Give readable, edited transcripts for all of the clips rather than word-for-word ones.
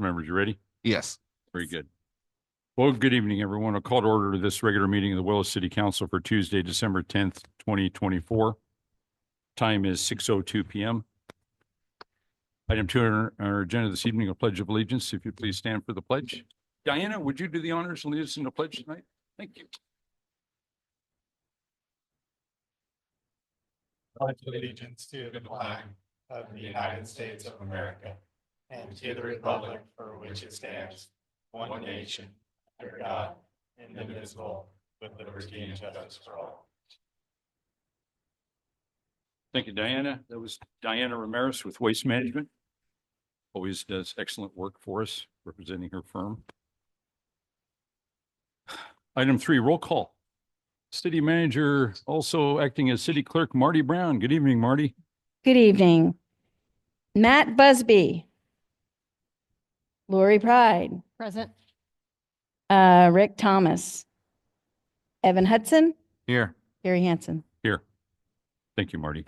Members, you ready? Yes. Very good. Well, good evening, everyone. I'll call to order this regular meeting of the Willis City Council for Tuesday, December 10th, 2024. Time is 6:02 p.m. Item 2 on our agenda this evening, a pledge of allegiance. If you please stand for the pledge. Diana, would you do the honors and lead us in the pledge tonight? Thank you. Pledge allegiance to the flag of the United States of America and to the republic for which it stands, one nation, under God, indivisible, with liberty and justice for all. Thank you, Diana. That was Diana Ramirez with Waste Management. Always does excellent work for us, representing her firm. Item 3, roll call. City Manager, also acting as City Clerk, Marty Brown. Good evening, Marty. Good evening. Matt Busby. Lori Pride. Present. Rick Thomas. Evan Hudson. Here. Gary Hansen. Here. Thank you, Marty.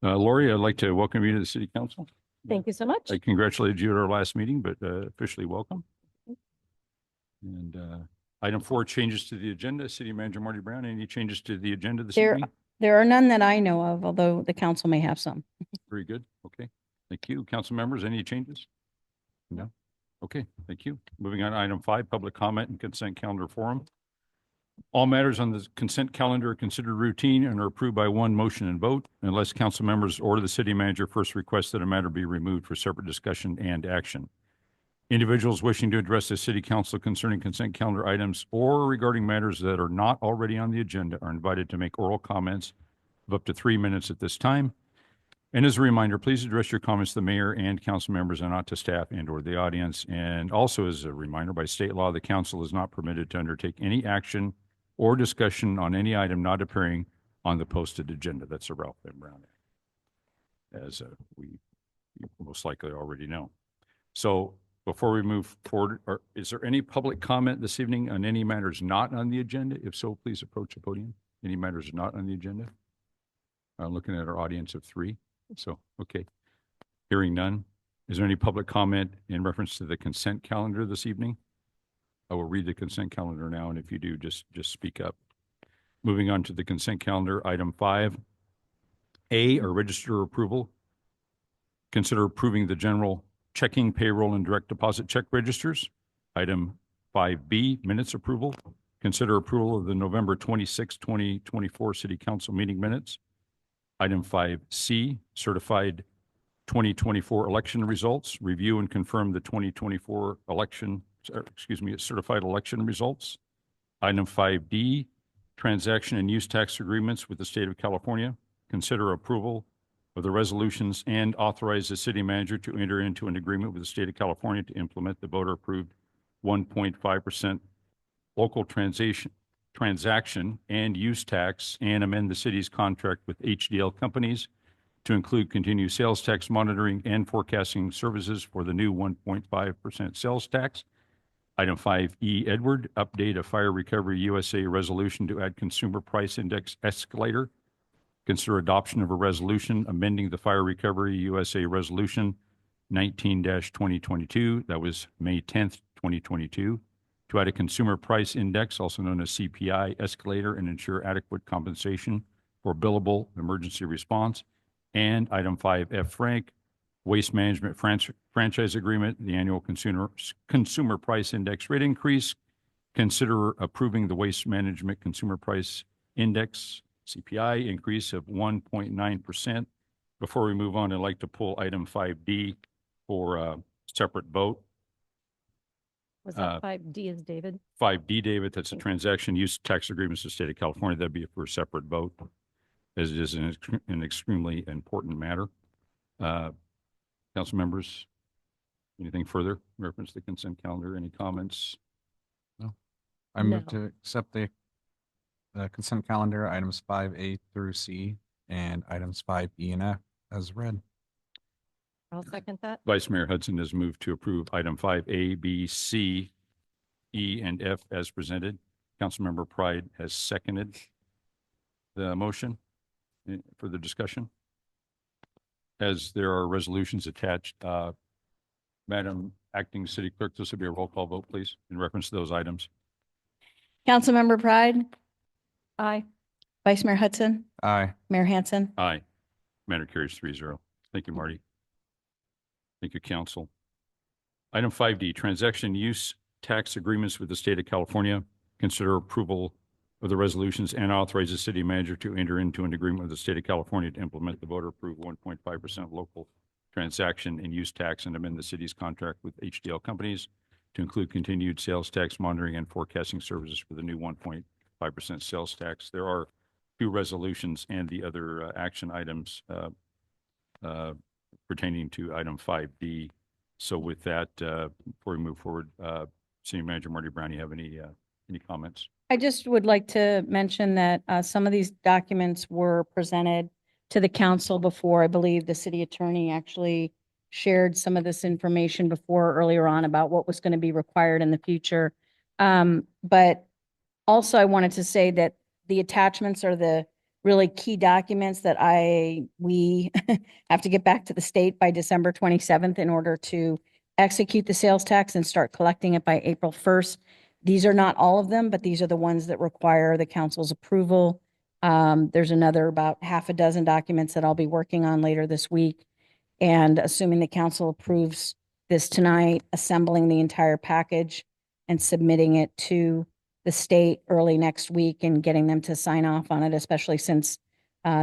Lori, I'd like to welcome you to the City Council. Thank you so much. I congratulated you at our last meeting, but officially welcome. And item 4, changes to the agenda. City Manager Marty Brown, any changes to the agenda this evening? There are none that I know of, although the council may have some. Very good. Okay. Thank you. Council members, any changes? No? Okay. Thank you. Moving on to item 5, public comment and consent calendar forum. All matters on the consent calendar are considered routine and are approved by one motion and vote unless council members or the city manager first request that a matter be removed for separate discussion and action. Individuals wishing to address the city council concerning consent calendar items or regarding matters that are not already on the agenda are invited to make oral comments of up to 3 minutes at this time. And as a reminder, please address your comments to the mayor and council members and not to staff and or the audience. And also as a reminder, by state law, the council is not permitted to undertake any action or discussion on any item not appearing on the posted agenda. That's a Ralph M. Brown Act, as we most likely already know. So before we move forward, is there any public comment this evening on any matters not on the agenda? If so, please approach the podium. Any matters not on the agenda? I'm looking at our audience of 3. So, okay. Hearing none. Is there any public comment in reference to the consent calendar this evening? I will read the consent calendar now, and if you do, just speak up. Moving on to the consent calendar, item 5. A, or register approval. Consider approving the general checking, payroll, and direct deposit check registers. Item 5B, minutes approval. Consider approval of the November 26, 2024 City Council meeting minutes. Item 5C, certified 2024 election results. Review and confirm the 2024 certified election results. Item 5D, transaction and use tax agreements with the state of California. Consider approval of the resolutions and authorize the city manager to enter into an agreement with the state of California to implement the voter-approved 1.5% local transaction and use tax and amend the city's contract with HDL companies to include continued sales tax monitoring and forecasting services for the new 1.5% sales tax. Item 5E, Edward, update a Fire Recovery USA resolution to add consumer price index escalator. Consider adoption of a resolution amending the Fire Recovery USA resolution 19-2022. That was May 10th, 2022. To add a consumer price index, also known as CPI, escalator and ensure adequate compensation for billable emergency response. And item 5F, Frank, waste management franchise agreement, the annual consumer price index rate increase. Consider approving the waste management consumer price index, CPI, increase of 1.9%. Before we move on, I'd like to pull item 5D for a separate vote. Was that 5D as David? 5D, David, that's a transaction use tax agreements with the state of California. That'd be for a separate vote, as it is an extremely important matter. Council members, anything further in reference to the consent calendar? Any comments? No. I move to accept the consent calendar, items 5A through C, and items 5E and F as read. I'll second that. Vice Mayor Hudson has moved to approve item 5A, B, C, E, and F as presented. Councilmember Pride has seconded the motion for the discussion. As there are resolutions attached, Madam Acting City Clerk, this will be a roll call vote, please, in reference to those items. Councilmember Pride, Aye. Vice Mayor Hudson, Aye. Mayor Hanson. Aye. Matter carries 3-0. Thank you, Marty. Thank you, council. Item 5D, transaction use tax agreements with the state of California. Consider approval of the resolutions and authorize the city manager to enter into an agreement with the state of California to implement the voter-approved 1.5% local transaction and use tax and amend the city's contract with HDL companies to include continued sales tax monitoring and forecasting services for the new 1.5% sales tax. There are two resolutions and the other action items pertaining to item 5D. So with that, before we move forward, City Manager Marty Brown, you have any comments? I just would like to mention that some of these documents were presented to the council before. I believe the city attorney actually shared some of this information before earlier on about what was going to be required in the future. But also I wanted to say that the attachments are the really key documents that we have to get back to the state by December 27th in order to execute the sales tax and start collecting it by April 1st. These are not all of them, but these are the ones that require the council's approval. There's another about half a dozen documents that I'll be working on later this week. And assuming the council approves this tonight, assembling the entire package and submitting it to the state early next week and getting them to sign off on it, especially since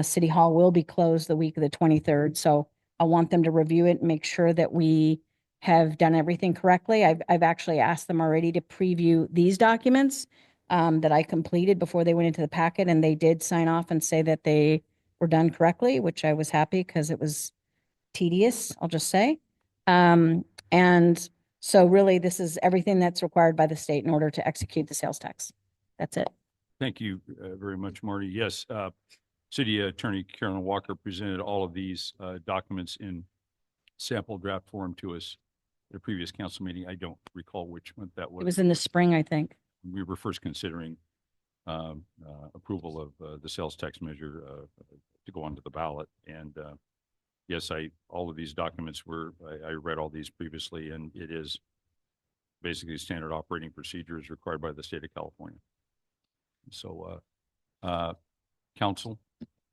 City Hall will be closed the week of the 23rd. So I want them to review it and make sure that we have done everything correctly. I've actually asked them already to preview these documents that I completed before they went into the packet, and they did sign off and say that they were done correctly, which I was happy because it was tedious, I'll just say. And so really, this is everything that's required by the state in order to execute the sales tax. That's it. Thank you very much, Marty. Yes, City Attorney Carolyn Walker presented all of these documents in sample draft form to us at a previous council meeting. I don't recall which month that was. It was in the spring, I think. We were first considering approval of the sales tax measure to go onto the ballot. And yes, all of these documents I read all these previously, and it is basically standard operating procedures required by the state of California. So, Counselor,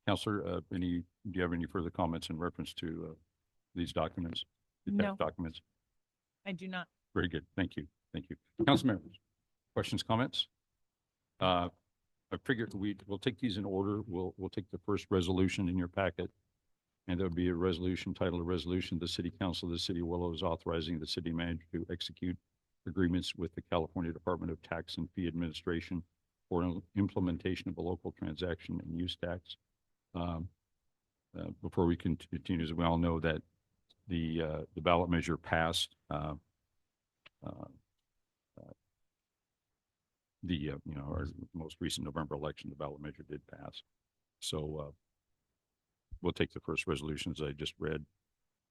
do you have any further comments in reference to these documents? the No. text documents? I do not. Very good. Thank you. Thank you. Council members, questions, comments? I figured we'll take these in order. We'll take the first resolution in your packet. And there would be a resolution titled a resolution, the City Council of the City of Willow is authorizing the city manager to execute agreements with the California Department of Tax and Fee Administration for implementation of a local transaction and use tax. Before we continue, as we all know that the ballot measure passed. Our most recent November election, the ballot measure did pass. So we'll take the first resolutions I just read.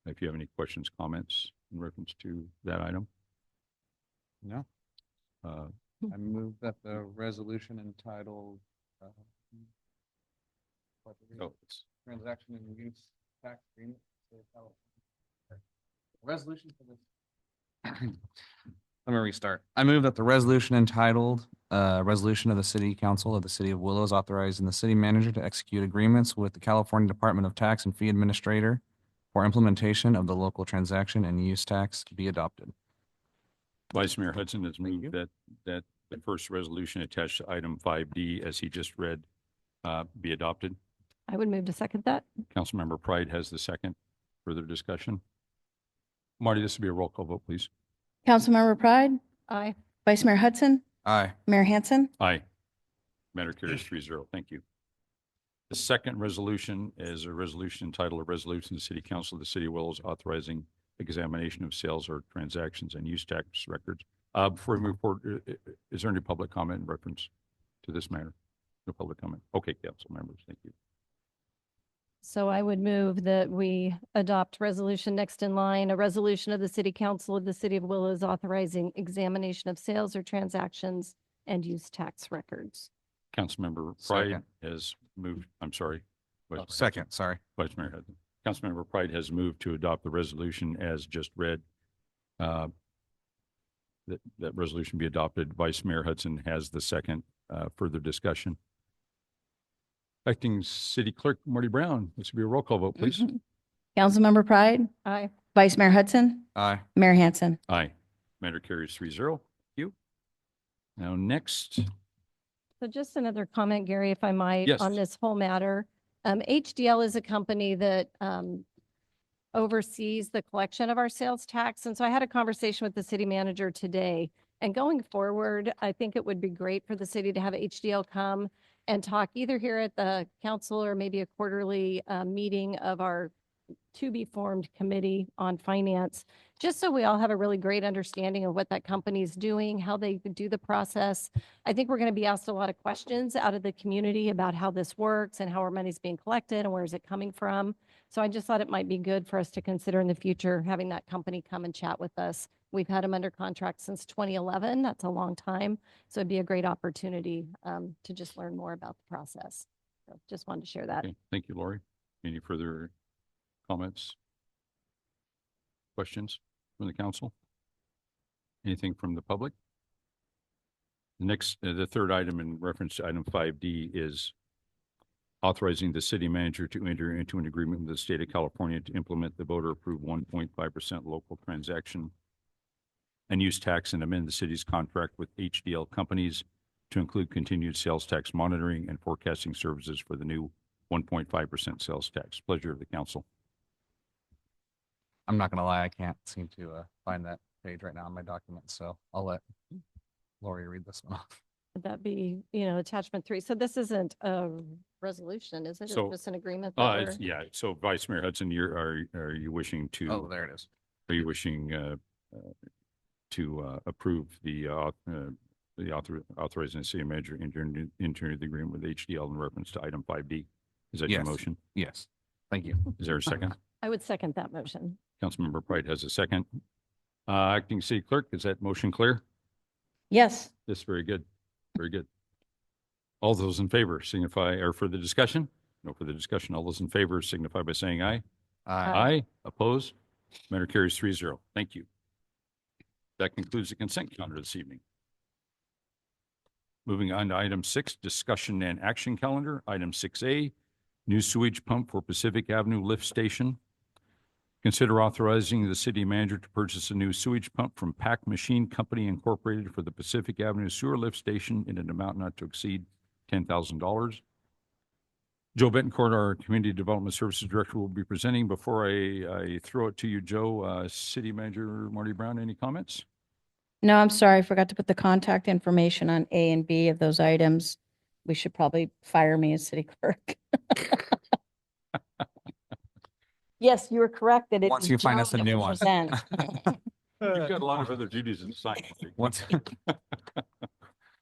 If you have any questions, comments in reference to that item. No. I move that the resolution entitled It's Transaction and Use Tax Agreement. Resolution for this. Let me restart. I move that the resolution entitled Resolution of the City Council of the City of Willows authorizing the city manager to execute agreements with the California Department of Tax and Fee Administrator for implementation of the local transaction and use tax be adopted. Vice Mayor Hudson has Thank moved that the first resolution attached to item 5D, as he just read, be adopted. I would move to second that. Councilmember Pride has the second. Further discussion? Marty, this will be a roll call vote, please. Councilmember Pride, Aye. Vice Mayor Hudson, Aye. Mayor Hanson. Aye. Matter carries 3-0. Thank you. The second resolution is a resolution entitled a resolution of the City Council of the City of Willows authorizing examination of sales or transactions and use tax records. Before we move forward, is there any public comment in reference to this matter? No public comment. Okay, council members, thank you. So I would move that we adopt resolution next in line, a resolution of the City Council of the City of Willows authorizing examination of sales or transactions and use tax records. Councilmember Pride Second. has moved, I'm sorry. Second, sorry. Vice Mayor Hudson. Councilmember Pride has moved to adopt the resolution as just read. that resolution be adopted. Vice Mayor Hudson has the second. Further discussion. Acting City Clerk Marty Brown, this will be a roll call vote, please. Mhm. Councilmember Pride, Aye. Vice Mayor Hudson, Aye. Mayor Hanson. Aye. Matter carries 3-0. Thank you. Now, next, So just another comment, Gary, if I might, Yes. on this whole matter. HDL is a company that oversees the collection of our sales tax. And so I had a conversation with the city manager today. And going forward, I think it would be great for the city to have HDL come and talk either here at the council or maybe a quarterly meeting of our to-be-formed committee on finance, just so we all have a really great understanding of what that company's doing, how they do the process. I think we're going to be asked a lot of questions out of the community about how this works and how our money's being collected and where is it coming from. So I just thought it might be good for us to consider in the future having that company come and chat with us. We've had them under contract since 2011. That's a long time. So it'd be a great opportunity to just learn more about the process. So just wanted to share that. okay, thank you, Lori. Any further comments? Questions from the council? Anything from the public? The next, the third item in reference to item 5D is authorizing the city manager to enter into an agreement with the state of California to implement the voter-approved 1.5% local transaction and use tax and amend the city's contract with HDL companies to include continued sales tax monitoring and forecasting services for the new 1.5% sales tax. Pleasure of the council. I'm not gonna lie, I can't seem to find that page right now in my document, so I'll let Lori read this one off. Would that be, attachment 3? So this isn't a resolution, is it? It's So, just an agreement that we're. Yeah, so Vice Mayor Hudson, are you wishing to? Oh, there it is. Are you wishing to approve the authorizing the city manager enter the agreement with HDL in reference to item 5D? Is that your Yes. motion? Yes. Thank you. Is there a second? I would second that motion. Councilmember Pride has a second. Acting City Clerk, is that motion clear? Yes. Yes, very good. Very good. All those in favor signify, or for the discussion? No further discussion. All those in favor signify by saying aye. Aye. Aye. Opposed? Matter carries 3-0. Thank you. That concludes the consent calendar this evening. Moving on to item 6, discussion and action calendar. Item 6A, new sewage pump for Pacific Avenue Lift Station. Consider authorizing the city manager to purchase a new sewage pump from Pack Machine Company Incorporated for the Pacific Avenue Sewer Lift Station in an amount not to exceed $10,000. Joe Betancourt, our Community Development Services Director, will be presenting. Before I throw it to you, Joe, City Manager Marty Brown, any comments? No, I'm sorry. I forgot to put the contact information on A and B of those items. We should probably fire me as city clerk. Yes, you were correct that it. Once is you find Joe us a that new will one. present. You've got a lot of other duties in the site. Once.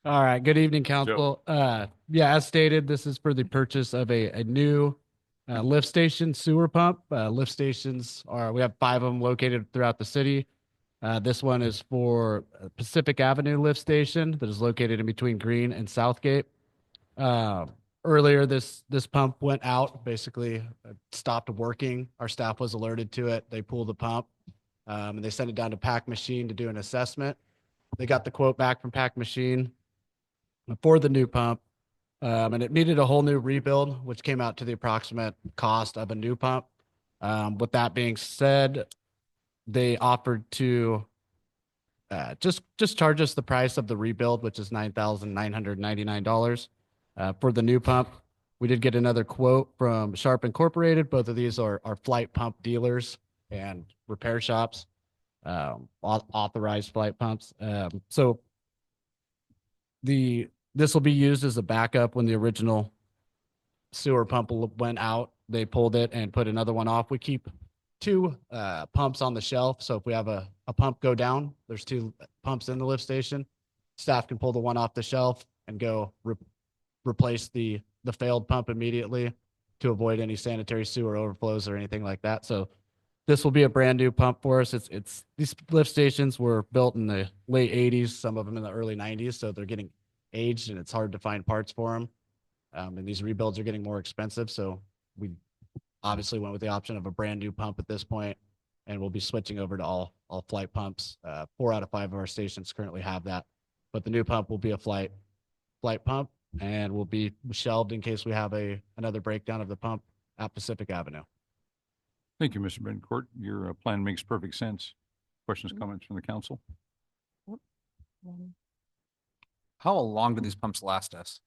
All right. Good evening, council. Yeah, as stated, this is for the purchase of a new lift station sewer pump. Lift stations we have 5 of them located throughout the city. This one is for Pacific Avenue Lift Station that is located in between Green and Southgate. Earlier, this pump went out, basically stopped working. Our staff was alerted to it. They pulled the pump and they sent it down to Pack Machine to do an assessment. They got the quote back from Pack Machine for the new pump, and it needed a whole new rebuild, which came out to the approximate cost of a new pump. With that being said, they offered to just charge us the price of the rebuild, which is $9,999 for the new pump. We did get another quote from Sharp Incorporated. Both of these are flight pump dealers and repair shops, authorized flight pumps. So this will be used as a backup when the original sewer pump went out. They pulled it and put another one off. We keep 2 pumps on the shelf. So if we have a pump go down, there's 2 pumps in the lift station. Staff can pull the one off the shelf and go replace the failed pump immediately to avoid any sanitary sewer overflows or anything like that. So this will be a brand new pump for us. It's these lift stations were built in the late 80s, some of them in the early 90s. So they're getting aged and it's hard to find parts for them. And these rebuilds are getting more expensive. So we obviously went with the option of a brand new pump at this point, and we'll be switching over to all all flight pumps. 4 out of 5 of our stations currently have that, but the new pump will be a flight pump and will be shelved in case we have another breakdown of the pump at Pacific Avenue. Thank you, Mr. Bencourt. Your plan makes perfect sense. Questions, Mhm. comments from the council? How long do these pumps last us?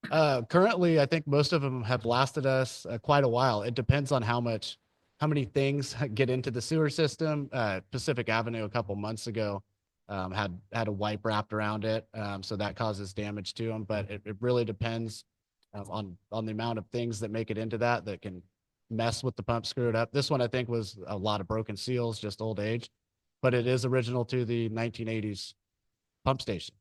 Currently, I think most of them have lasted us quite a while. It depends on how many things get into the sewer system. Pacific Avenue a couple months ago had a wipe wrapped around it, so that causes damage to them. But it really depends on the amount of things that make it into that can mess with the pump, screw it up. This one I think was a lot of broken seals, just old age, but it is original to the 1980s pump station.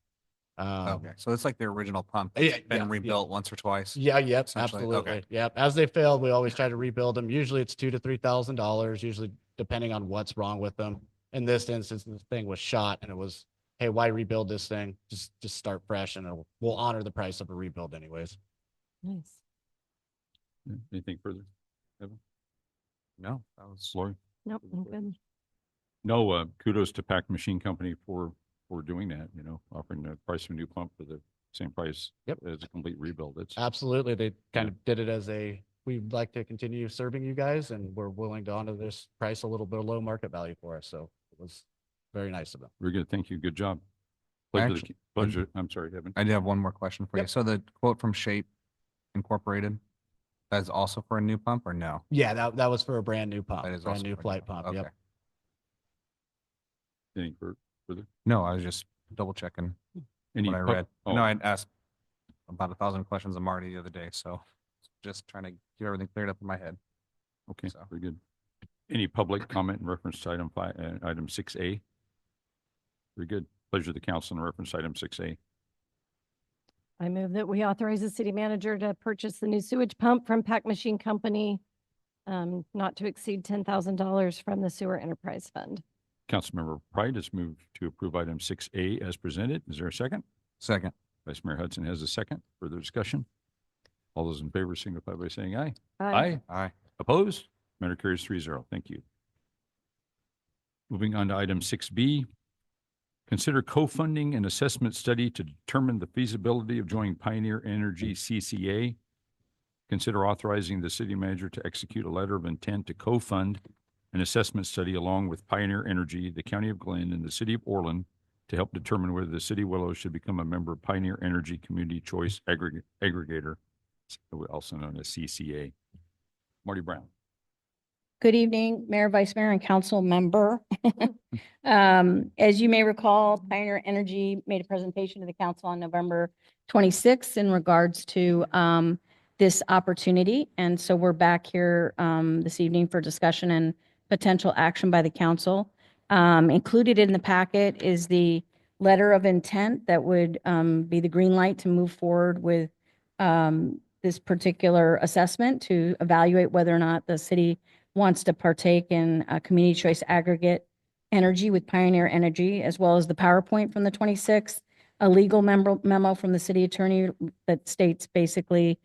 Okay, so it's like the original pump. Yeah, It's been yeah, rebuilt once or twice. Yeah, yep, Essentially, okay. absolutely. Yep. As they fail, we always try to rebuild them. Usually it's $2,000 to $3,000, usually depending on what's wrong with them. In this instance, the thing was shot and it was, hey, why rebuild this thing? Just start fresh and we'll honor the price of a rebuild anyways. Nice. Anything further? No, that was. Lori? Nope, I'm good. No, kudos to Pack Machine Company for doing that, offering the price of a new pump for the same price Yep. as a complete rebuild. It's Absolutely. They kind of did it as we'd like to continue serving you guys and we're willing to honor this price a little below market value for us. So it was very nice of them. very good. Thank you. Good job. Actually- Pleasure. I'm sorry, Kevin. I do have one more question for you. Yep. So the quote from Shape Incorporated, that's also for a new pump or no? Yeah, that was for a brand new pump, That is brand also new for a flight pump. Okay. Yep. Anything further? No, I was just double checking Any what I pub- read. oh, No, I'd asked about 1,000 questions of Marty the other day, so just trying to get everything cleared up in my head. Okay, so. very good. Any public comment in reference to item 6A? Very good. Pleasure of the council in reference to item 6A. I move that we authorize the city manager to purchase the new sewage pump from Pack Machine Company, not to exceed $10,000 from the Sewer Enterprise Fund. Councilmember Pride has moved to approve item 6A as presented. Is there a second? Second. Vice Mayor Hudson has a second. Further discussion? All those in favor signify by saying aye. Aye. Opposed? Matter carries 3-0. Thank you. Moving on to item 6B. Consider co-funding an assessment study to determine the feasibility of joining Pioneer Energy CCA. Consider authorizing the city manager to execute a letter of intent to co-fund an assessment study along with Pioneer Energy, the County of Glenn, and the City of Orland to help determine whether the City of Willows should become a member of Pioneer Energy Community Choice Aggregator, also known as CCA. Marty Brown. Good evening, Mayor, Vice Mayor, and council member. As you may recall, Pioneer Energy made a presentation to the council on November 26th in regards to this opportunity. And so we're back here this evening for discussion and potential action by the council. Included in the packet is the letter of intent that would be the green light to move forward with this particular assessment to evaluate whether or not the city wants to partake in a community choice aggregate energy with Pioneer Energy, as well as the PowerPoint from the 26th, a legal memo from the city attorney that states basically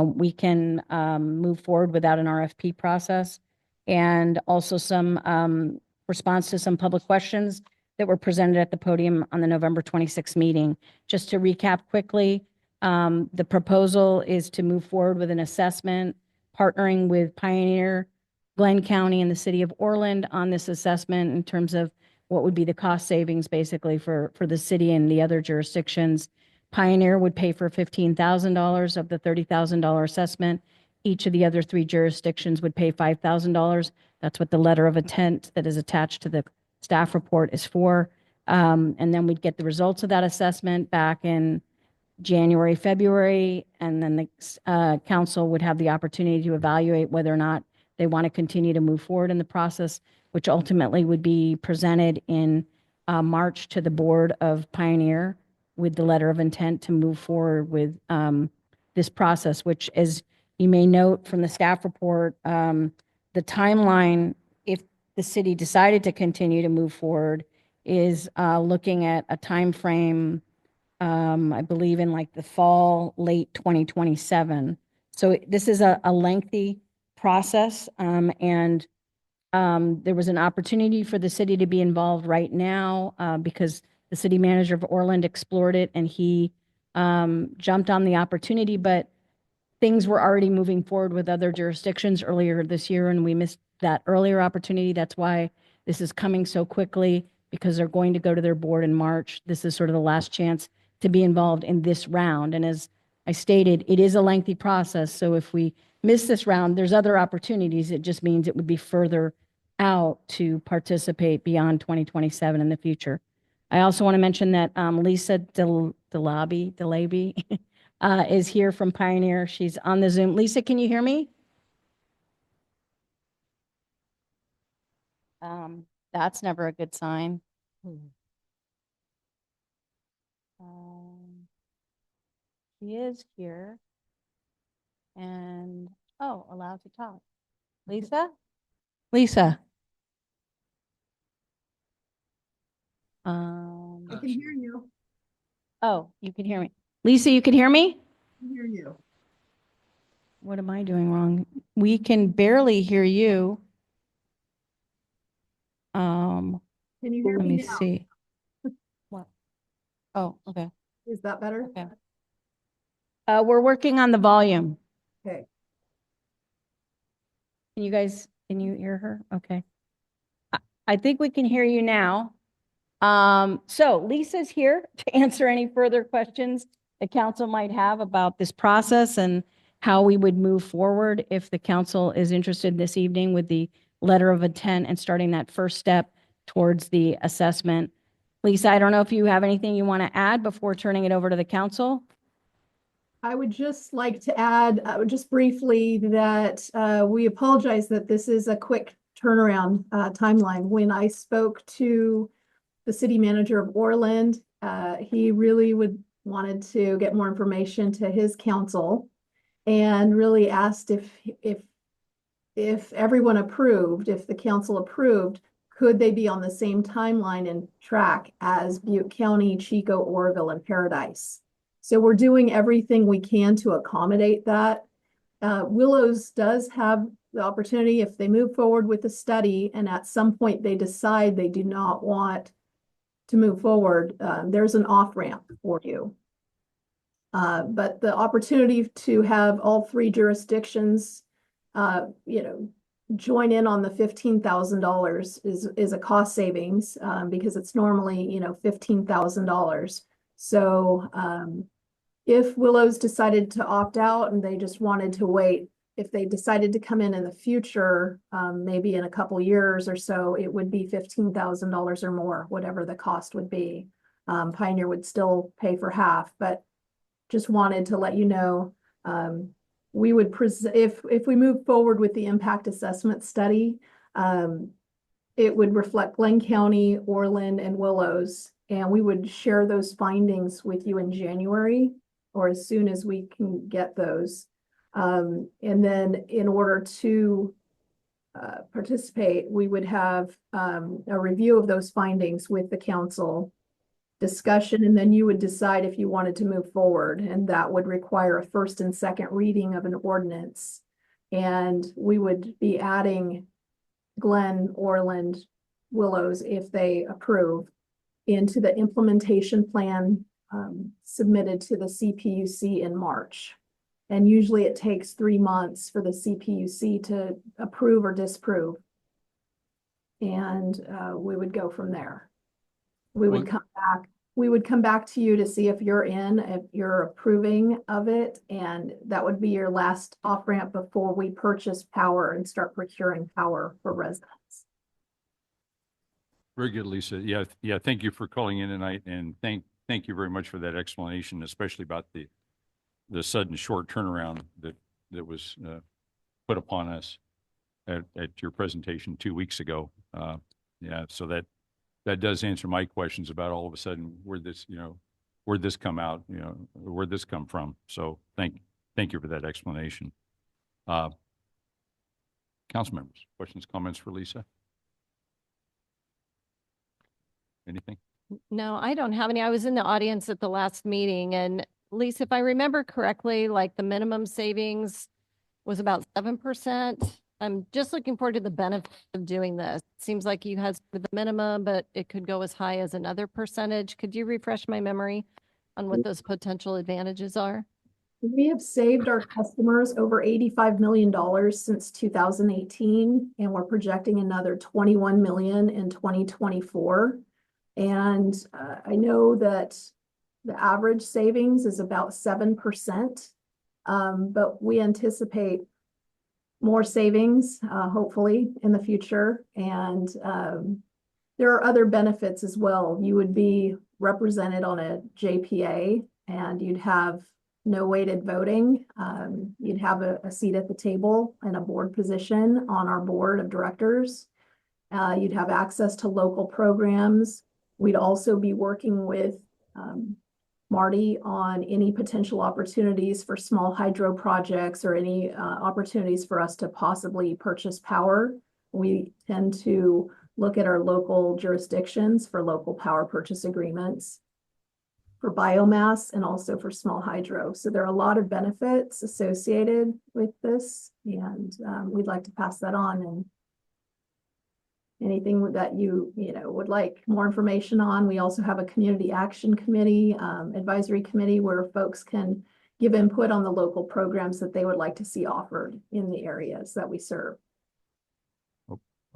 we can move forward without an RFP process, and also some response to some public questions that were presented at the podium on the November 26th meeting. Just to recap quickly, the proposal is to move forward with an assessment, partnering with Pioneer, Glenn County, and the City of Orland on this assessment in terms of what would be the cost savings basically for the city and the other jurisdictions. Pioneer would pay for $15,000 of the $30,000 assessment. Each of the other 3 jurisdictions would pay $5,000. That's what the letter of intent that is attached to the staff report is for. And then we'd get the results of that assessment back in January, February, and then the council would have the opportunity to evaluate whether or not they want to continue to move forward in the process, which ultimately would be presented in March to the board of Pioneer with the letter of intent to move forward with this process, which, as you may note from the staff report, the timeline, if the city decided to continue to move forward, is looking at a time frame, I believe in like the fall, late 2027. So this is a lengthy process, and There was an opportunity for the city to be involved right now because the city manager of Orland explored it and he jumped on the opportunity, but things were already moving forward with other jurisdictions earlier this year, and we missed that earlier opportunity. That's why this is coming so quickly, because they're going to go to their board in March. This is sort of the last chance to be involved in this round. And as I stated, it is a lengthy process. So if we miss this round, there's other opportunities. It just means it would be further out to participate beyond 2027 in the future. I also want to mention that Lisa DeLaby is here from Pioneer. She's on the Zoom. Lisa, can you hear me? That's never a good sign. She is here. And, oh, allowed to talk. Lisa? Lisa? I can hear you. Oh, you can hear me. Lisa, you can hear me? I can hear you. What am I doing wrong? We can barely hear you. Can you hear Let me me now? see. What? Oh, okay. Is that better? Okay. We're working on the volume. Okay. Can you hear her? Okay. I think we can hear you now. So Lisa's here to answer any further questions the council might have about this process and how we would move forward if the council is interested this evening with the letter of intent and starting that first step towards the assessment. Lisa, I don't know if you have anything you want to add before turning it over to the council? I would just like to add, just briefly, that we apologize that this is a quick turnaround timeline. When I spoke to the city manager of Orland, he really wanted to get more information to his council and really asked if everyone approved, if the council approved, could they be on the same timeline and track as Butte County, Chico, Oroville, and Paradise? So we're doing everything we can to accommodate that. Willows does have the opportunity, if they move forward with the study and at some point they decide they do not want to move forward, there's an off-ramp for you. But the opportunity to have all three jurisdictions, join in on the $15,000 is a cost savings, because it's normally, $15,000. So, if Willows decided to opt out and they just wanted to wait, if they decided to come in the future, maybe in a couple years or so, it would be $15,000 or more, whatever the cost would be. Pioneer would still pay for half, but just wanted to let you know, we would if we move forward with the impact assessment study, it would reflect Glenn County, Orland, and Willows, and we would share those findings with you in January or as soon as we can get those. And then in order to participate, we would have a review of those findings with the council, discussion, and then you would decide if you wanted to move forward, and that would require a first and second reading of an ordinance. And we would be adding Glen, Orland, Willows, if they approve, into the implementation plan submitted to the CPUC in March. And usually it takes 3 months for the CPUC to approve or disapprove. And we would go from there. We would come back to you to see if you're if you're approving of it, and that would be your last off ramp before we purchase power and start procuring power for residents. Very good, Lisa. Yeah. Thank you for calling in tonight, and thank you very much for that explanation, especially about the sudden short turnaround that was put upon us at your presentation 2 weeks ago. So that does answer my questions about all of a sudden where'd this come out, where'd this come from? So thank you for that explanation. Council members, questions, comments for Lisa? Anything? No, I don't have any. I was in the audience at the last meeting, and Lisa, if I remember correctly, like the minimum savings was about 7%. I'm just looking forward to the benefit of doing this. Seems like you had the minimum, but it could go as high as another percentage. Could you refresh my memory on what those potential advantages are? We have saved our customers over $85 million since 2018, and we're projecting another 21 million in 2024. And I know that the average savings is about 7%, but we anticipate more savings, hopefully, in the future. And there are other benefits as well. You would be represented on a JPA, and you'd have no weighted voting. You'd have a seat at the table and a board position on our board of directors. You'd have access to local programs. We'd also be working with Marty on any potential opportunities for small hydro projects or any opportunities for us to possibly purchase power. We tend to look at our local jurisdictions for local power purchase agreements for biomass and also for small hydro. So there are a lot of benefits associated with this, and we'd like to pass that on. And anything that you would like more information on, we also have a community action committee, advisory committee, where folks can give input on the local programs that they would like to see offered in the areas that we serve.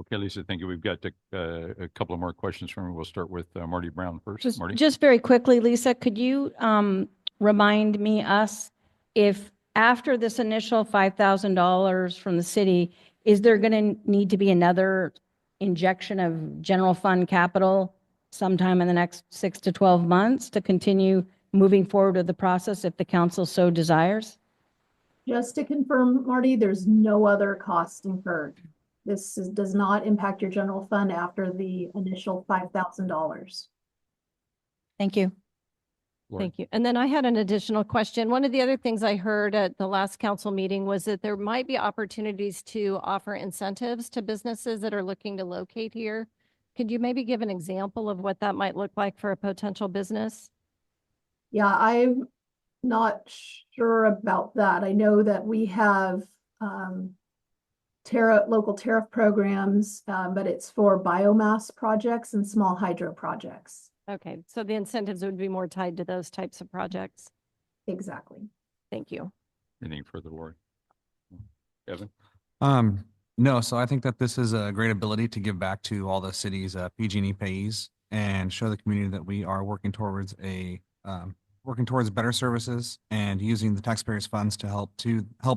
Okay, Lisa, thank you. We've got a couple of more questions from her. We'll start with Marty Brown first. Just, Marty? just very quickly, Lisa, could you remind us if after this initial $5,000 from the city, is there going to need to be another injection of general fund capital sometime in the next 6 to 12 months to continue moving forward with the process if the council so desires? Just to confirm, Marty, there's no other cost incurred. This does not impact your general fund after the initial $5,000. Thank you. Lori? Thank you. And then I had an additional question. One of the other things I heard at the last council meeting was that there might be opportunities to offer incentives to businesses that are looking to locate here. Could you maybe give an example of what that might look like for a potential business? Yeah, I'm not sure about that. I know that we have local tariff programs, but it's for biomass projects and small hydro projects. Okay, so the incentives would be more tied to those types of projects. Exactly. Thank you. Anything further, Lori? Kevin? No, so I think that this is a great ability to give back to all the city's PG&E payees and show the community that we are working towards better services and using the taxpayers' funds to help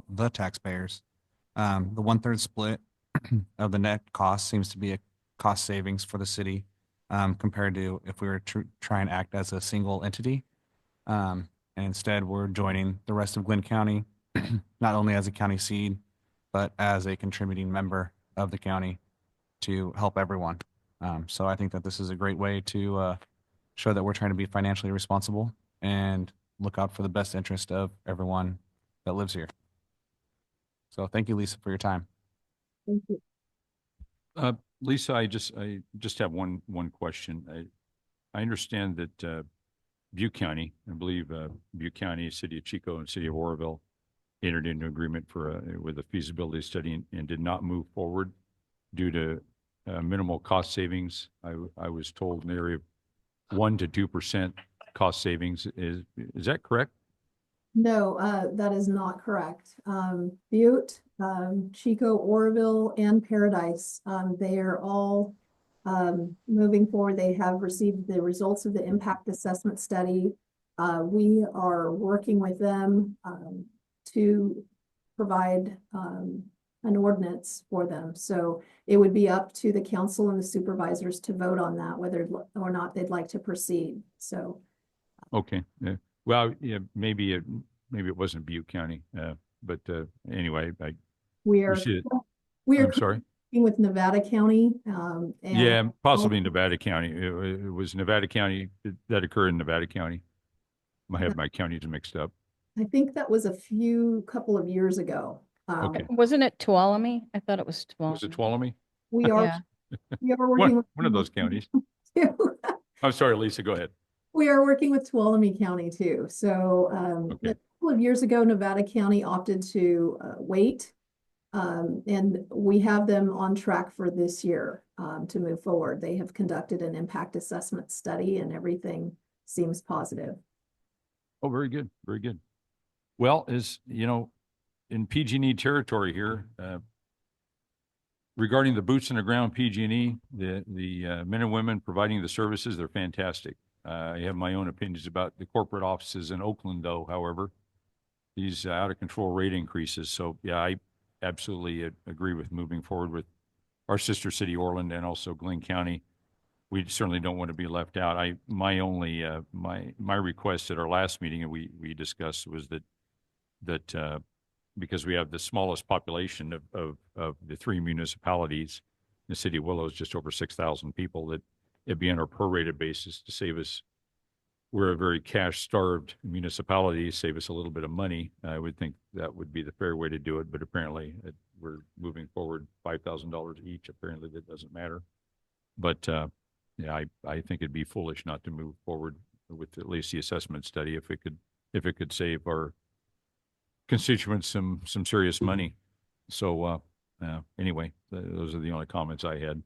the taxpayers. The 1/3 split of the net cost seems to be a cost savings for the city compared to if we were to try and act as a single entity. And instead, we're joining the rest of Glenn County, not only as a county seed, but as a contributing member of the county to help everyone. So I think that this is a great way to show that we're trying to be financially responsible and look out for the best interest of everyone that lives here. So thank you, Lisa, for your time. Thank you. Lisa, I just have one question. I understand that Butte County, I believe Butte County, City of Chico, and City of Oroville entered into agreement with a feasibility study and did not move forward due to minimal cost savings. I was told in the area of 1 to 2% cost savings. Is that correct? No, that is not correct. Butte, Chico, Oroville, and Paradise, they are all moving forward. They have received the results of the impact assessment study. We are working with them to provide an ordinance for them. So it would be up to the council and the supervisors to vote on that, whether or not they'd like to proceed. So. Okay. Well, yeah, maybe it wasn't Butte County, but anyway, We are I'm sorry. working with Nevada County. And Yeah, possibly Nevada County. It was Nevada County that occurred in Nevada County. I have my counties mixed up. I think that was a couple of years ago. Okay. Wasn't it Tuolumne? I thought it was Tuolumne. Was it Tuolumne? We are, Yeah. we are working with One of those counties. I'm sorry, Lisa, go ahead. We are working with Tuolumne County too. So Okay. a couple of years ago, Nevada County opted to wait And we have them on track for this year, to move forward. They have conducted an impact assessment study and everything seems positive. Oh, very good, very good. Well, as you know, in PG&E territory here, regarding the boots on the ground PG&E, the men and women providing the services, they're fantastic. I have my own opinions about the corporate offices in Oakland, though, however, these out of control rate increases. So yeah, I absolutely agree with moving forward with our sister city, Orland, and also Glenn County. We certainly don't want to be left out. My only, my request at our last meeting, and we discussed, was that because we have the smallest population of the three municipalities, the city of Willow is just over 6,000 people, that it'd be on a prorated basis to save us. We're a very cash-starved municipality, save us a little bit of money. I would think that would be the fair way to do it, but apparently we're moving forward $5,000 each. Apparently that doesn't matter. But yeah, I think it'd be foolish not to move forward with at least the assessment study if it could save our constituents some serious money. So anyway, those are the only comments I had.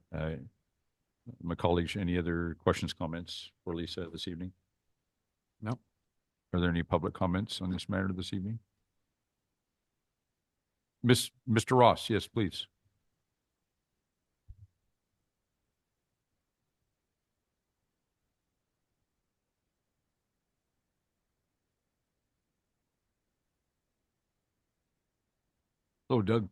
My colleagues, any other questions, comments for Lisa this evening? No. Are there any public comments on this matter this evening? Mr. Ross, yes, please. Hello, Doug.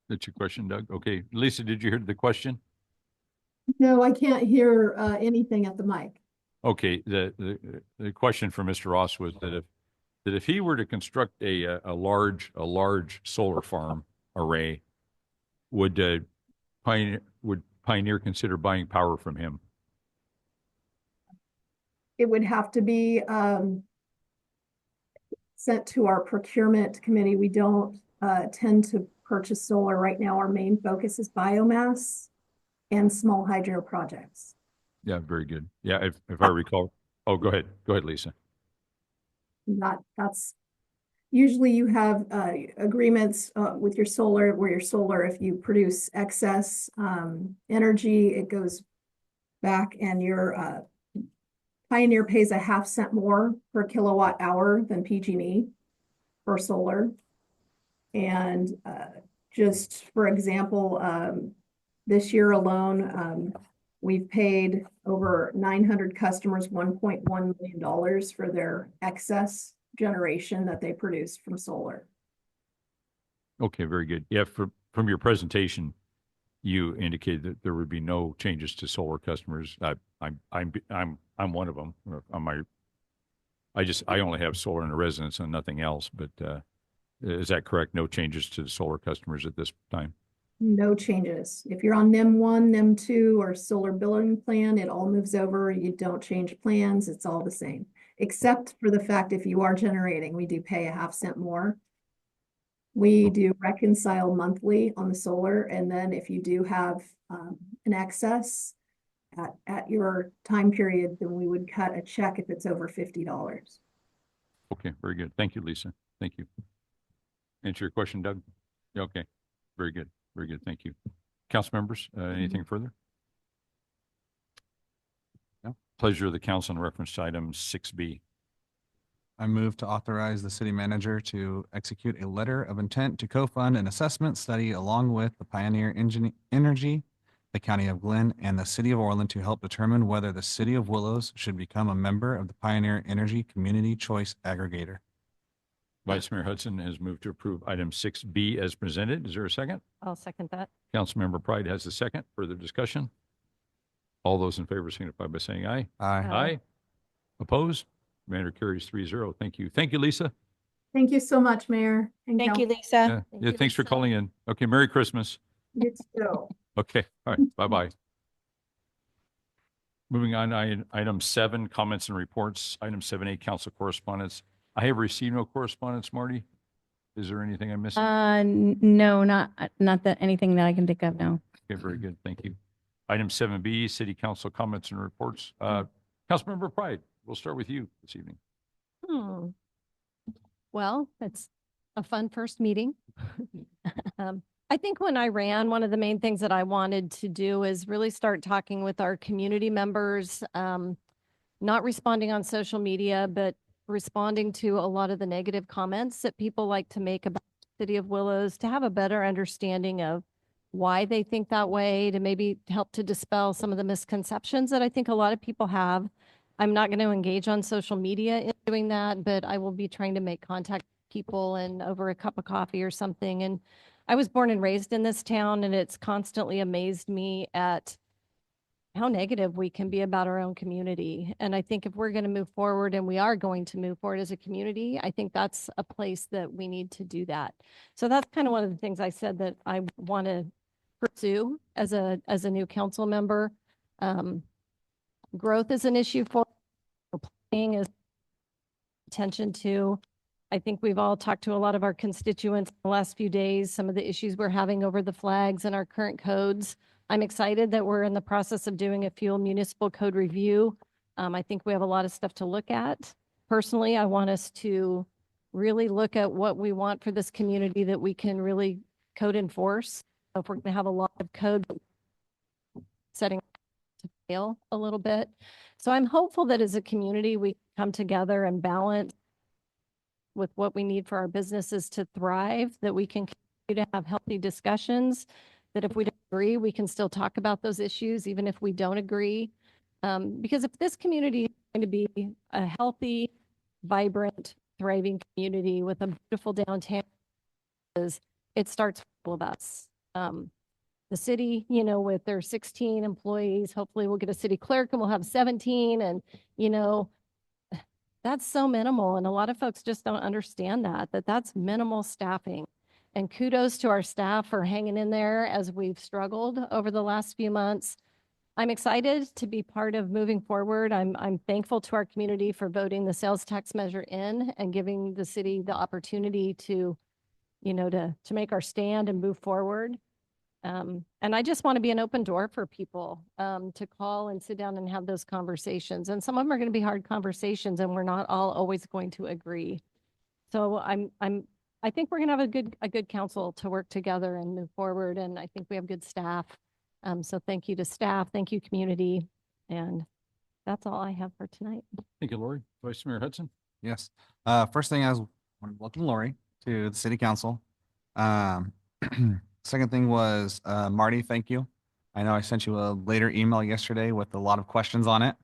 That's your question, Doug? Okay. Lisa, did you hear the question? No, I can't hear, anything at the mic. Okay, the question from Mr. Ross was that if he were to construct a large solar farm array, would Pioneer consider buying power from him? It would have to be, sent to our procurement committee. We don't, tend to purchase solar right now. Our main focus is biomass and small hydro projects. Yeah, very good. Yeah, if I recall. Oh, go ahead, Lisa. That's usually you have agreements with your solar, where your solar, if you produce excess energy, it goes back, and your Pioneer pays a 0.5 cent more per kilowatt hour than PG&E for solar. And just for example, this year alone, we've paid over 900 customers $1.1 million for their excess generation that they produce from solar. Okay, very good. Yeah, from your presentation, you indicated that there would be no changes to solar customers. I'm one of them. I only have solar in a residence and nothing else, but is that correct? No changes to the solar customers at this time? No changes. If you're on NEM 1, NEM 2, or solar billing plan, it all moves over. You don't change plans. It's all the same, except for the fact if you are generating, we do pay a 0.5 cent more. We do reconcile monthly on the solar, and then if you do have an excess at your time period, then we would cut a check if it's over $50. Okay, very good. Thank you, Lisa. Thank you. Answer your question, Doug? Yeah, okay, very good. Very good. Thank you. Council members, anything further? No. Pleasure of the council in reference to item 6B. I move to authorize the city manager to execute a letter of intent to co-fund an assessment study along with the Pioneer Energy, the County of Glenn, and the City of Orland to help determine whether the City of Willows should become a member of the Pioneer Energy Community Choice Aggregator. Vice Mayor Hudson has moved to approve item 6B as presented. Is there a second? I'll second that. Councilmember Pride has a second. Further discussion? All those in favor signify by saying aye. Aye. Aye. Opposed? Matter carries 3-0. Thank you. Thank you, Lisa. Thank you so much, Mayor. and Thank you, council. Lisa. Yeah, Thank yeah, you, thanks for Lisa. calling in. Okay, Merry Christmas. You too. Okay, all right, bye-bye. Moving on, item 7, comments and reports. Item 7A, council correspondence. I have received no correspondence, Marty. Is there anything I'm missing? No, not that, anything that I can think of, no. Okay, very good, thank you. Item 7B, city council comments and reports. Councilmember Pride, we'll start with you this evening. Well, it's a fun first meeting. I think when I ran, one of the main things that I wanted to do is really start talking with our community members, not responding on social media, but responding to a lot of the negative comments that people like to make about the City of Willows, to have a better understanding of why they think that way, to maybe help to dispel some of the misconceptions that I think a lot of people have. I'm not going to engage on social media in doing that, but I will be trying to make contact with people and over a cup of coffee or something. And I was born and raised in this town, and it's constantly amazed me at how negative we can be about our own community. And I think if we're going to move forward, and we are going to move forward as a community, I think that's a place that we need to do that. So that's kind of one of the things I said that I want to pursue as a new council member. Growth is an issue for planning, is attention to. I think we've all talked to a lot of our constituents in the last few days, some of the issues we're having over the flags and our current codes. I'm excited that we're in the process of doing a fuel municipal code review. I think we have a lot of stuff to look at. Personally, I want us to really look at what we want for this community that we can really code enforce. If we're going to have a lot of code setting to fail a little bit. So I'm hopeful that as a community, we come together and balance with what we need for our businesses to thrive, that we can continue to have healthy discussions, that if we don't agree, we can still talk about those issues, even if we don't agree. Because if this community is going to be a healthy, vibrant, thriving community with a beautiful downtown, it starts with all of us. The city, with their 16 employees, hopefully we'll get a city clerk and we'll have 17. And, that's so minimal. And a lot of folks just don't understand that that's minimal staffing. And kudos to our staff for hanging in there as we've struggled over the last few months. I'm excited to be part of moving forward. I'm thankful to our community for voting the sales tax measure in and giving the city the opportunity to make our stand and move forward. And I just want to be an open door for people to call and sit down and have those conversations. And some of them are going to be hard conversations, and we're not all always going to agree. So I think we're going to have a good council to work together and move forward. And I think we have good staff. So thank you to staff. Thank you, community. And that's all I have for tonight. Thank you, Lori. Vice Mayor Hudson. Yes. First thing, I want to welcome Lori to the city council. Second thing was, Marty, thank you. I know I sent you a later email yesterday with a lot of questions on it.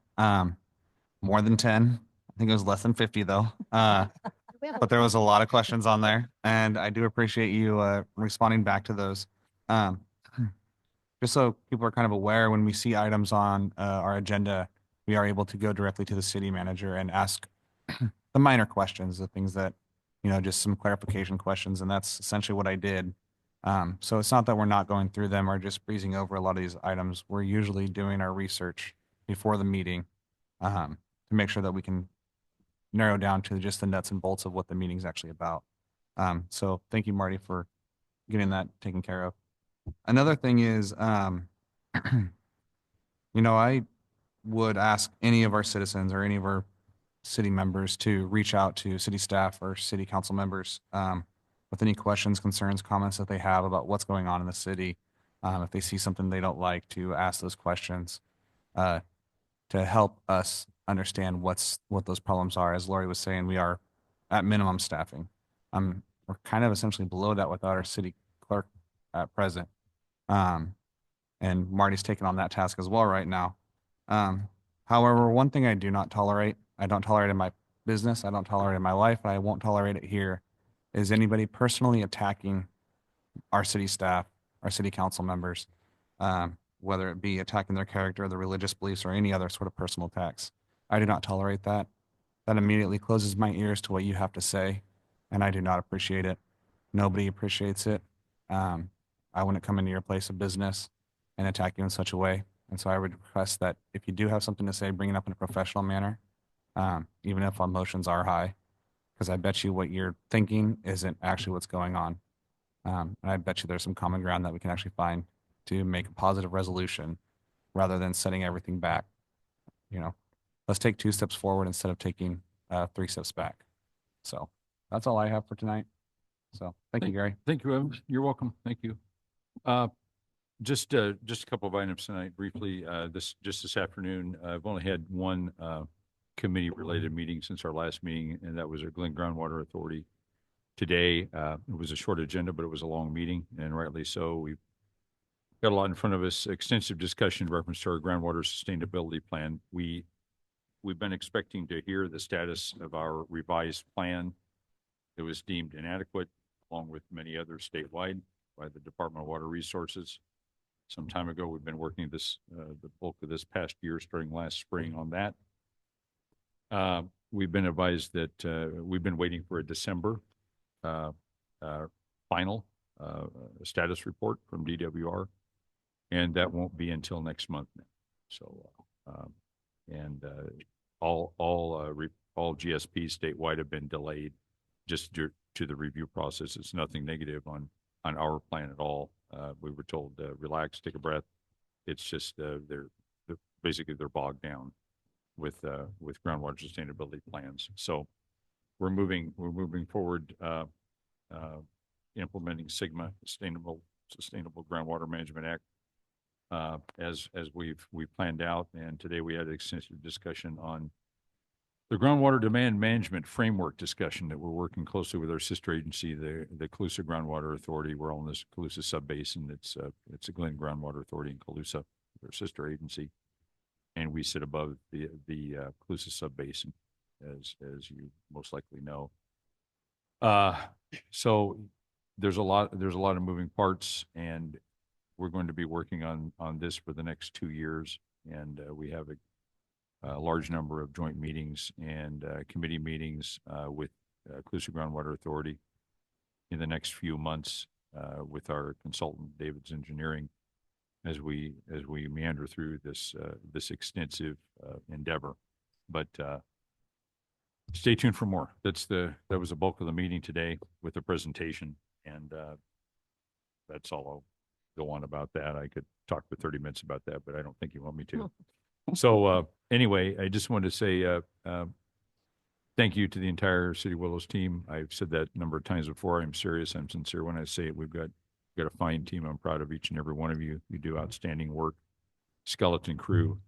More than 10. I think it was less than 50 though. But there was a lot of questions on there, and I do appreciate you responding back to those. Just so people are kind of aware, when we see items on our agenda, we are able to go directly to the city manager and ask the minor questions, the things that, just some clarification questions, and that's essentially what I did. So it's not that we're not going through them or just breezing over a lot of these items. We're usually doing our research before the meeting to make sure that we can narrow down to just the nuts and bolts of what the meeting's actually about. So thank you, Marty, for getting that taken care of. Another thing is, I would ask any of our citizens or any of our city members to reach out to city staff or city council members with any questions, concerns, comments that they have about what's going on in the city. If they see something they don't like, to ask those questions to help us understand what those problems are. As Lori was saying, we are at minimum staffing. We're kind of essentially below that without our city clerk at present. And Marty's taking on that task as well right now. However, one thing I do not tolerate, I don't tolerate in my business, I don't tolerate it in my life, and I won't tolerate it here, is anybody personally attacking our city staff, our city council members, whether it be attacking their character, their religious beliefs, or any other sort of personal attacks. I do not tolerate that. That immediately closes my ears to what you have to say. and I do not appreciate it. Nobody appreciates it. I wouldn't come into your place of business and attack you in such a way. And so I would request that if you do have something to say, bring it up in a professional manner, even if emotions are high, because I bet you what you're thinking isn't actually what's going on. And I bet you there's some common ground that we can actually find to make a positive resolution rather than setting everything back. You know, let's take 2 steps forward instead of taking 3 steps back. So that's all I have for tonight. So thank you, Gary. Thank you, Evan. You're welcome. Thank you. Just a couple of items tonight briefly. Just this afternoon, I've only had one committee-related meeting since our last meeting, and that was our Glen Groundwater Authority. Today, it was a short agenda, but it was a long meeting, and rightly so. We've got a lot in front of us, extensive discussion in reference to our groundwater sustainability plan. We've been expecting to hear the status of our revised plan. It was deemed inadequate, along with many others statewide by the Department of Water Resources. Some time ago, we've been working the bulk of this past year, starting last spring on that. We've been advised that we've been waiting for a December final status report from DWR, and that won't be until next month now. So, all GSPs statewide have been delayed just due to the review process. It's nothing negative on our plan at all. We were told, relax, take a breath. It's just, they're basically they're bogged down with groundwater sustainability plans. So we're moving forward, implementing SGMA, Sustainable Groundwater Management Act, as we've planned out. And today we had an extensive discussion on the groundwater demand management framework discussion that we're working closely with our sister agency, the Colusa Groundwater Authority. We're all in this Colusa subbasin. It's a Glen Groundwater Authority in Colusa, their sister agency, and we sit above the Colusa subbasin, as you most likely know. So there's a lot of moving parts, and we're going to be working on this for the next 2 years, and we have a large number of joint meetings and committee meetings with Colusa Groundwater Authority in the next few months with our consultant, David's Engineering, as we meander through this extensive endeavor. But stay tuned for more. That was the bulk of the meeting today with the presentation, and that's all I'll go on about that. I could talk for 30 minutes about that, but I don't think you want me to. So anyway, I just wanted to say thank you to the entire City of Willows team. I've said that a number of times before. I'm serious. I'm sincere when I say it. We've got a fine team. I'm proud of each and every one of you. You do outstanding work. Skeleton crew.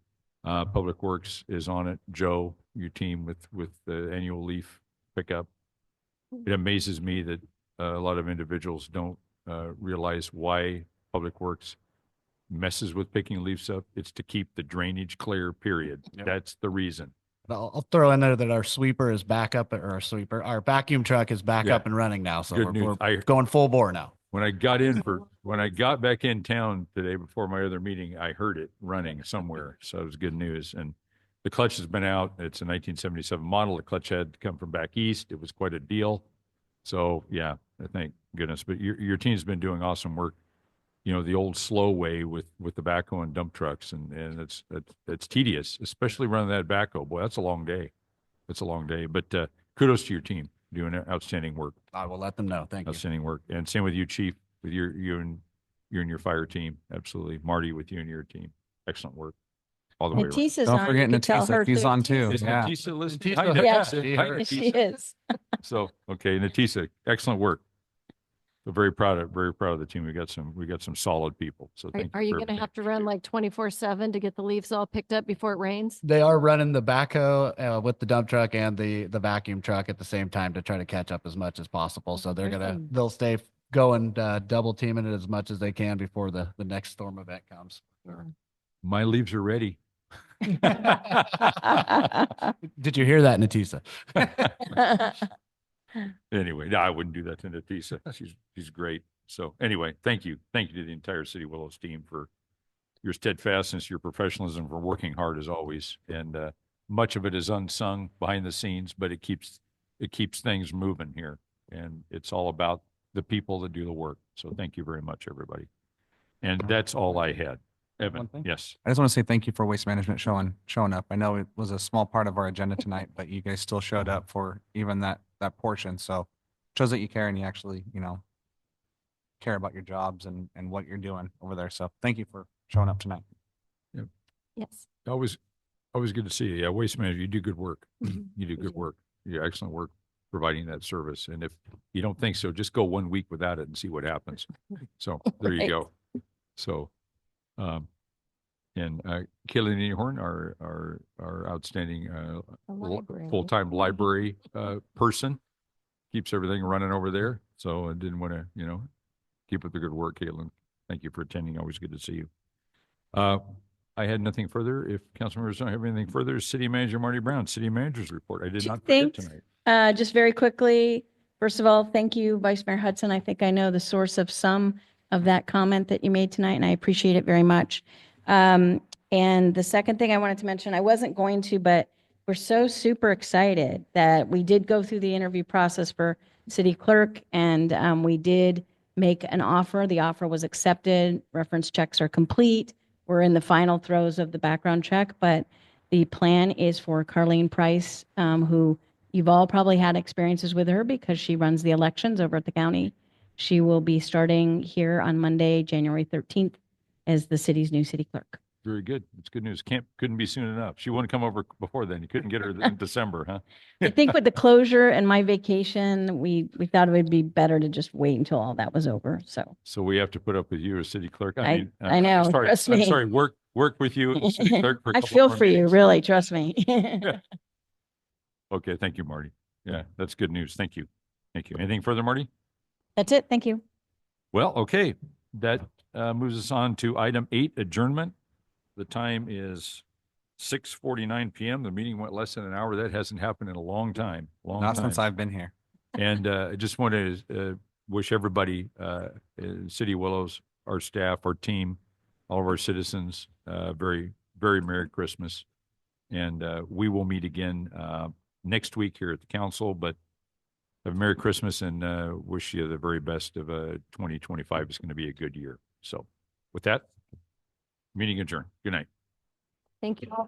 Public Works is on it. Joe, your team with the annual leaf pickup. It amazes me that a lot of individuals don't realize why Public Works messes with picking leaves up. It's to keep the drainage clear, period. Yep. That's the reason. I'll throw in there that our sweeper is back up, or our vacuum truck is back Yeah. up and running now. So Good news. we're going full bore now. When I got back in town today before my other meeting, I heard it running somewhere. So it was good news. And the clutch has been out. It's a 1977 model. The clutch had to come from back east. It was quite a deal. So yeah, thank goodness. But your team's been doing awesome work. You know, the old slow way with the backhoe and dump trucks, and it's tedious, especially running that backhoe. Boy, that's a long day. It's a long day. But kudos to your team, doing outstanding work. I will let them know. Thank you. Outstanding work. And same with you, Chief, with you and your fire team. Absolutely. Marty, with you and your team. Excellent work. All the way around. Natisha's Don't on. forget You could tell Natisa, her she's through on too. Is Yeah. Natisa listening? Natisa, Hi, yeah, Natisa. she- Hi, her- She Natisa. is. So, okay, Natisa, excellent work. We're very proud of the team. We got some solid people. So thank you. Are you for going to everything. have to run like 24/7 to get the leaves all picked up before it rains? They are running the backhoe with the dump truck and the vacuum truck at the same time to try to catch up as much as possible. So they'll stay going, double teaming it as much as they can before the next storm event comes. My leaves are ready. Did you hear that, Natisa? Anyway, no, I wouldn't do that to Natisa. She's great. So anyway, thank you. Thank you to the entire City of Willows team for your steadfastness, your professionalism, for working hard as always. And much of it is unsung behind the scenes, but it keeps things moving here. And it's all about the people that do the work. So thank you very much, everybody. And that's all I had. Evan, One thing? yes. I just want to say thank you for Waste Management showing up. I know it was a small part of our agenda tonight, but you guys still showed up for even that portion. So shows that you care and you actually, care about your jobs and what you're doing over there. So thank you for showing up tonight. Yes. Always good to see you. Yeah, Waste Management, you do good work. You do good work. You do excellent work providing that service. And if you don't think so, just go 1 week without it and see what happens. So there you Right. go. So, and Kaylee Horn, our outstanding The library. full-time library person, keeps everything running over there. So I didn't want to, keep up the good work, Caitlin. Thank you for attending. Always good to see you. I had nothing further. If council members don't have anything further, City Manager Marty Brown, City Manager's report. I did Two not forget things. tonight. Just very quickly, first of all, thank you, Vice Mayor Hudson. I think I know the source of some of that comment that you made tonight, and I appreciate it very much. And the second thing I wanted to mention, I wasn't going to, but we're so super excited that we did go through the interview process for city clerk, and we did make an offer. The offer was accepted. Reference checks are complete. We're in the final throes of the background check, but the plan is for Carlene Price, who you've all probably had experiences with her because she runs the elections over at the county. She will be starting here on Monday, January 13th, as the city's new city clerk. Very good. It's good news. Couldn't be soon enough. She wanted to come over before then. You couldn't get her in December, huh? I think with the closure and my vacation, we thought it would be better to just wait until all that was over. So So we have to put up with you as city clerk. I I'm know, sorry- trust I'm me. sorry, work with you as city clerk for a I couple feel more for you, meetings. really, trust me. Okay, thank you, Marty. Yeah, that's good news. Thank you. Thank you. Anything further, Marty? That's it. Thank you. Well, okay, that moves us on to item 8, adjournment. The time is 6:49 PM. The meeting went less than an hour. That hasn't happened in a long time, Not since I've been here. And I just want to wish everybody, City of Willows, our staff, our team, all of our citizens, very, very Merry Christmas. And we will meet again next week here at the council, but have a Merry Christmas and wish you the very best of 2025. It's going to be a good year. So with that, meeting adjourned. Good night. Thank you all.